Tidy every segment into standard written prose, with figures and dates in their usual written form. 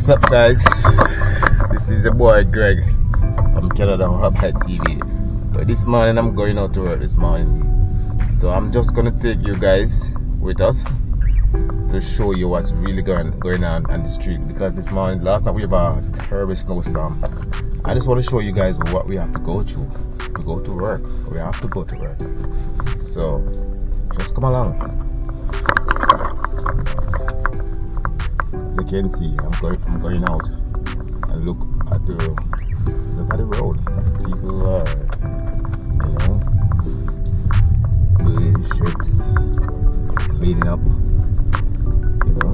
What's up, guys? This is your boy Greg from Canada Hubhead TV. So this morning I'm going out to work this morning. So I'm just gonna take you guys with us to show you what's really going on the street, because this morning, last night we had a terrible snowstorm. I just want to show you guys what we have to go through to go to work. We have to go to work. So just come along. As you can see, I'm going out and look at the road. People are, doing shit, cleaning up.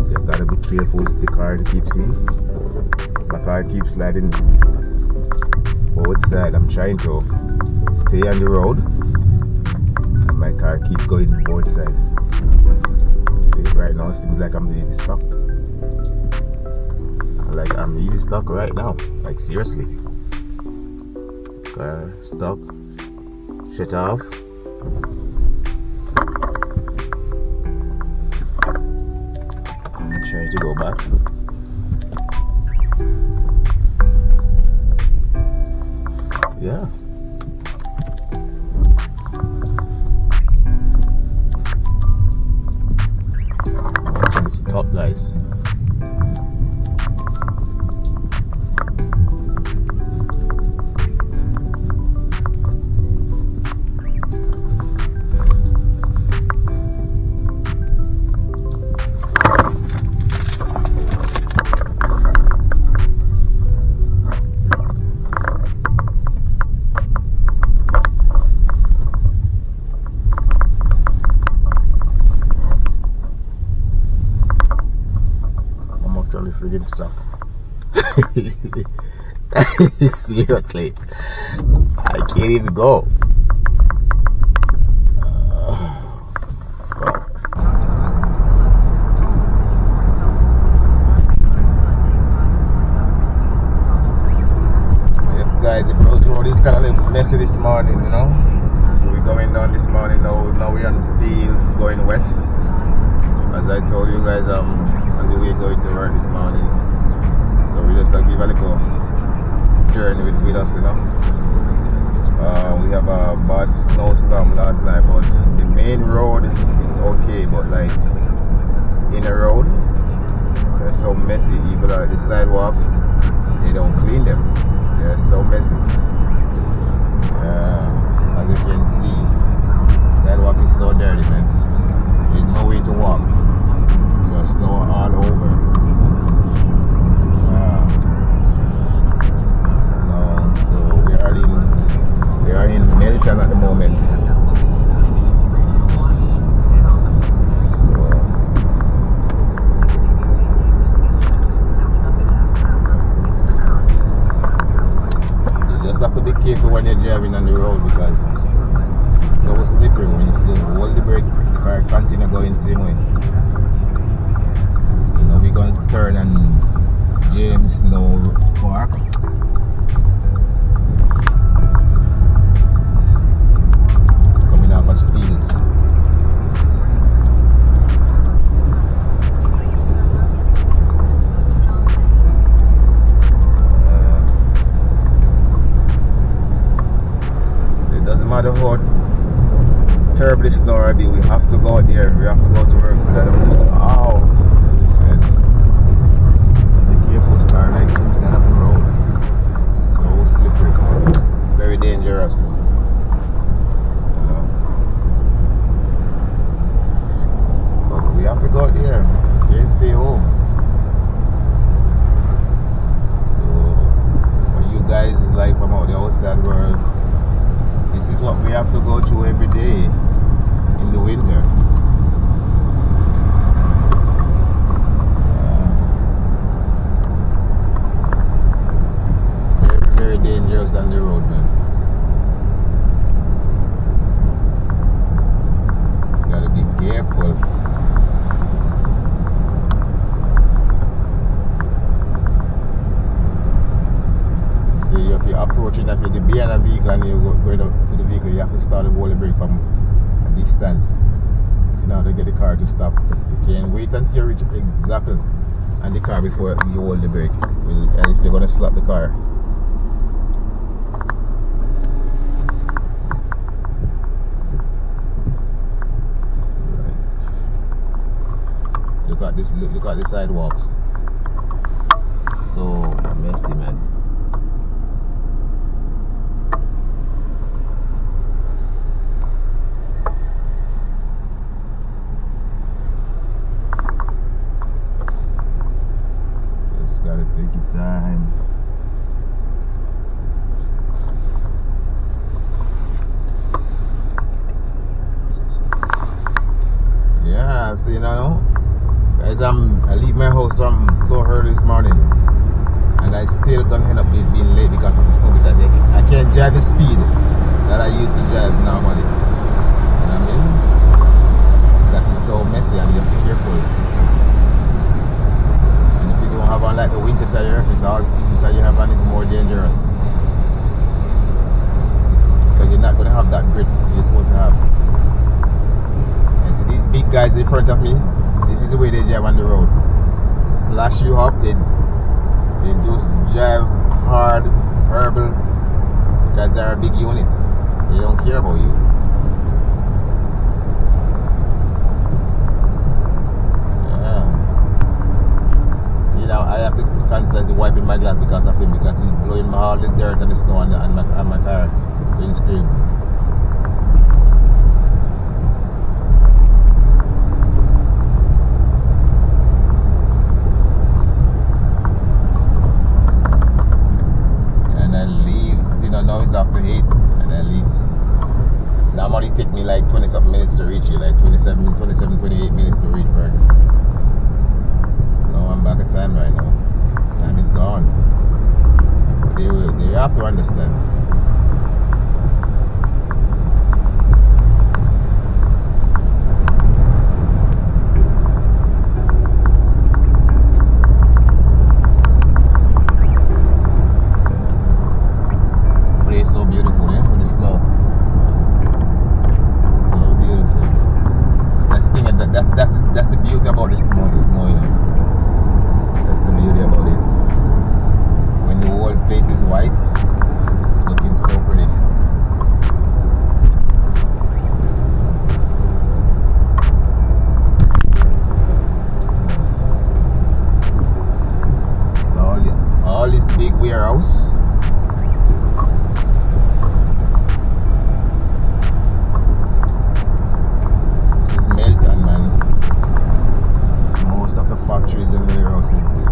They've got to be careful with the car to keep seeing. My car keeps sliding both sides. I'm trying to stay on the road, and my car keeps going both sides. See, right now it seems like I'm really stuck. Like I'm really stuck right now. Like seriously. Car stuck. Shut off. I'm trying to go back. Yeah. Watching stop, guys. Friggin' stuck. Seriously, I can't even go. Yes, guys, the road is kind of a little messy this morning, So we're going down this morning now. Now we're on Steels going west. As I told you guys, on the way going to work this morning. So we just give a little journey with us, We have a bad snowstorm last night, but the main road is okay, but like in the road, they're so messy. Even at the sidewalk, they don't clean them. They're so messy. As you can see, sidewalk is so dirty, man. There's no way to walk. There's snow all over. So we are in Melton at the moment. You just have to be careful when you're driving on the road, because it's so slippery. When you hold the brake, the car continue going the same way. We're going to turn on James Snow Park. Coming off of Steels. So it doesn't matter how terribly snow already, we have to go there. We have to go to work, so that I'm just going, ow. The car like two sides of the road. So slippery. Very dangerous. But we have to go there. Can't stay home. So for you guys like from out the outside world, this is what we have to go through every day in the winter. Very dangerous on the road, man. Gotta be careful. See, if you're approaching, if you're behind a vehicle and you're going up to the vehicle, you have to start the whole brake from a distance. So now to get the car to stop. You can't wait until you reach exactly and the car before you hold the brake. At least you're gonna slap the car. Look at this. Look at the sidewalks. So messy, man. Just gotta take your time. Yeah, so you know, guys, I leave my house from so early this morning, and I still gonna end up being late because of the snow, because I can't drive the speed that I used to drive normally. You know what I mean? That is so messy, and you have to be careful. And if you don't have on like the winter tire, it's all season tire you have on, is more dangerous. Because you're not gonna have that grip you're supposed to have. And so these big guys in front of me, this is the way they drive on the road. Splash you up, they just drive hard, horrible, because they're a big unit. They don't care about you. Yeah. See, now I have to constantly wiping my glass because of him, because he's blowing all the dirt and the snow on my car windscreen. Now it's after 8 and I leave. Normally take me like 20-something minutes to reach here, like 28 minutes to reach Bergen. No, I'm back at time right now. Time is gone. They have to understand. It's so beautiful, eh? With the snow. So beautiful. That's the thing. That's the beauty about the snow, you know. That's the beauty about it. When the whole place is white, looking so pretty. So all this big warehouse. Factories and warehouses.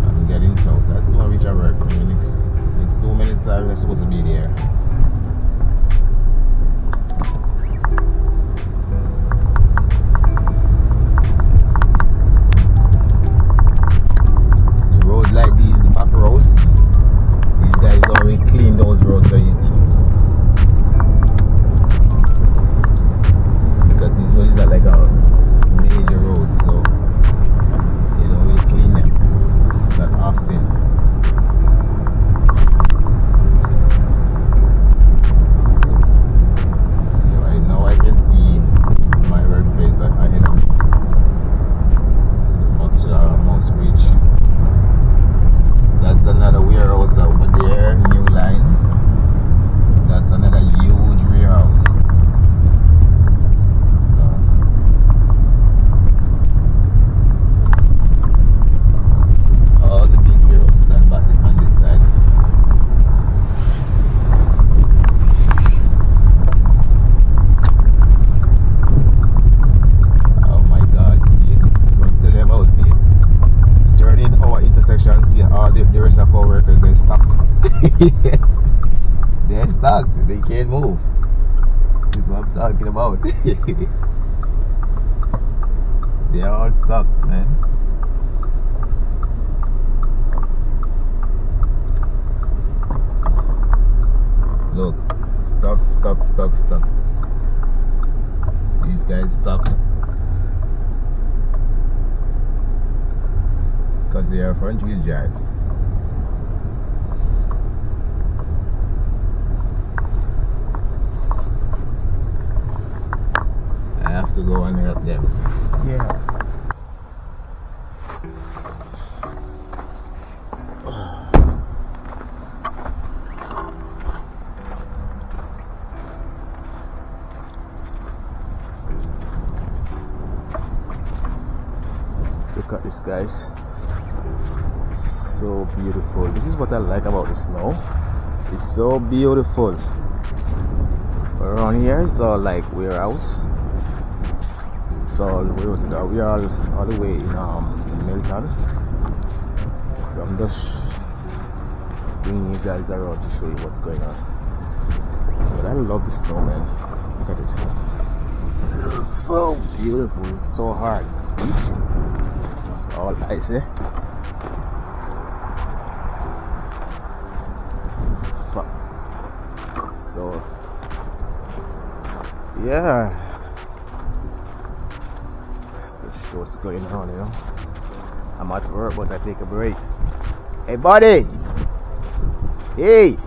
I'm getting close. I still want to reach our work. In the next 2 minutes I'm supposed to be there. It's a road like these, the back roads. These guys don't really clean those roads very easy. Because these roads are like a major road, so they don't really clean them that often. That's another warehouse over there, new line. That's another huge warehouse. All the big warehouses are back on this side. Oh my God, see? That's what I'm telling you about, see? Turning our intersection, see all the rest of our workers, they're stuck. They're stuck, they can't move. This is what I'm talking about. They're all stuck, man. Look. Stuck. These guys stuck because they are front wheel drive. I have to go and help them. Yeah. Look at this, guys. So beautiful. This is what I like about the snow. It's so beautiful. Around here it's all like warehouse. So where was it? We are all the way in Milton. So I'm just bringing you guys around to show you what's going on. But I love the snow, man. Look at it. It's so beautiful. It's so hard. See? It's all icy. So yeah, just to show what's going on, you know. I'm at work, but I take a break. Hey, buddy. Hey.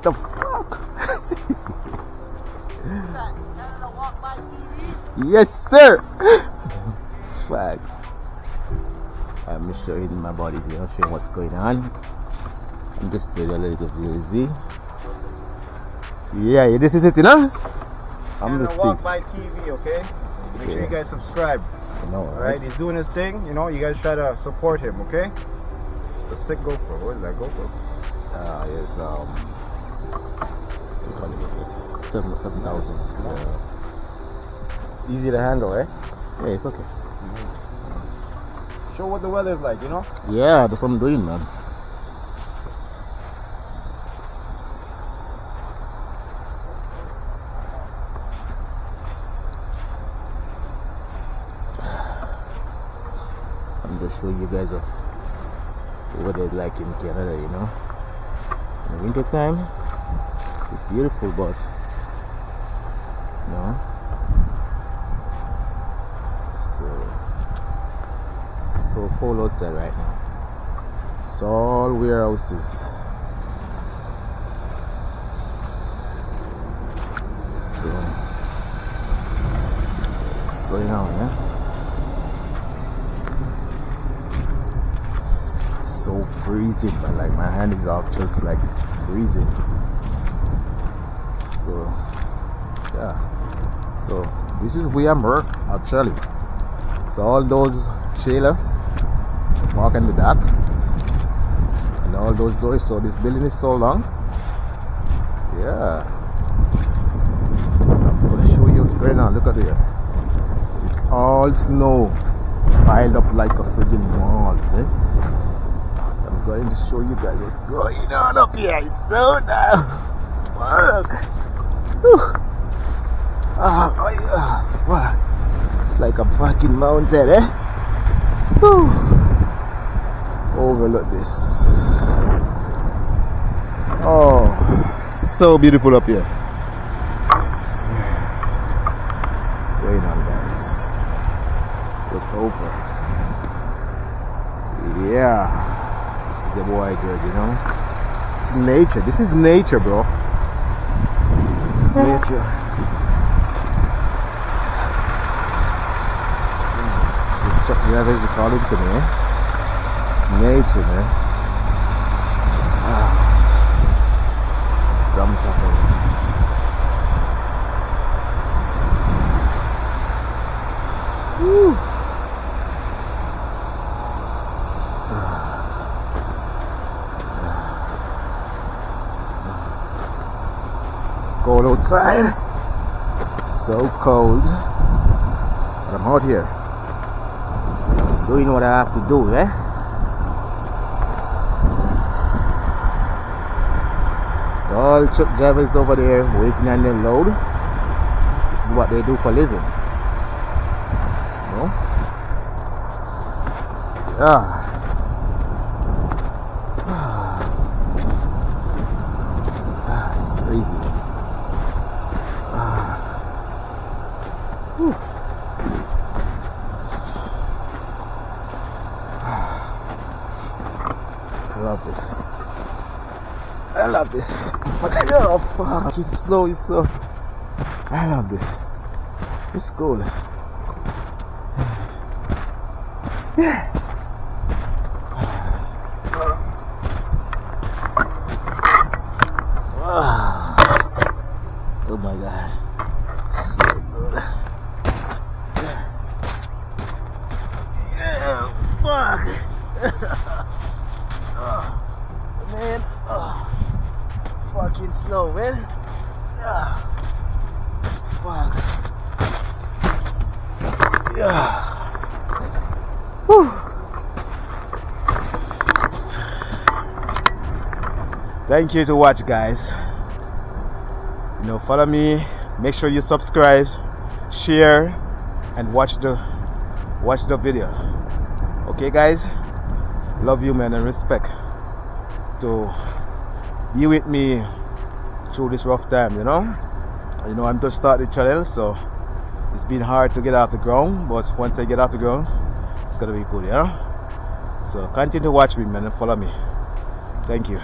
The fuck? Yes, sir. Fuck. I'm showing my body here, showing what's going on. I'm just doing a little lazy. See, yeah, this is it, you know? I'm just walk by TV, okay? Make sure you guys subscribe. You know, right? He's doing his thing, you know. You guys try to support him, okay? The sick GoPro. What is that GoPro? It's what do you call it? 7,000. Easy to handle, eh? Yeah, it's okay. Show what the weather's like, you know? Yeah, that's what I'm doing, man. I'm just showing you guys what it's like in Canada, you know. In the winter time, it's beautiful, but you know, so cold outside right now. It's all warehouses. So what's going on, yeah? So freezing, but like my hand is all choked, like freezing. So yeah, so this is where I'm work actually. So all those trailer walk in the dark and all those doors. So this building is so long. Yeah, I'm gonna show you what's going on. Look at here. It's all snow piled up like a friggin' walls, eh? I'm going to show you guys what's going on up here. It's so now. Fuck. Fuck. It's like a fucking mountain, eh? Whew. Overlook this. Oh, so beautiful up here. What's going on, guys? Look over. Yeah, this is a boy girl, you know. It's nature. This is nature, bro. It's nature. Truck drivers, they call it to me, eh? It's nature, man. Sometimes. Woo. It's cold outside. So cold. But I'm out here doing what I have to do, eh? All truck drivers over there waiting on their load. This is what they do for a living. You know? Yeah. crazy. Whew. I love this. I love this. Oh, fucking snow is so. I love this. It's cool. Yeah. Oh my god. So good. Yeah, fuck. Man, fucking snow, man. Fuck. Yeah. Whew. Thank you to watch, guys. You know, follow me. Make sure you subscribe, share, and watch the video. Okay, guys. Love you, man, and respect to be with me through this rough time. You know, I'm just starting the channel, so it's been hard to get off the ground. But once I get off the ground, it's gonna be good, yeah. So continue to watch me, man, and follow me. Thank you.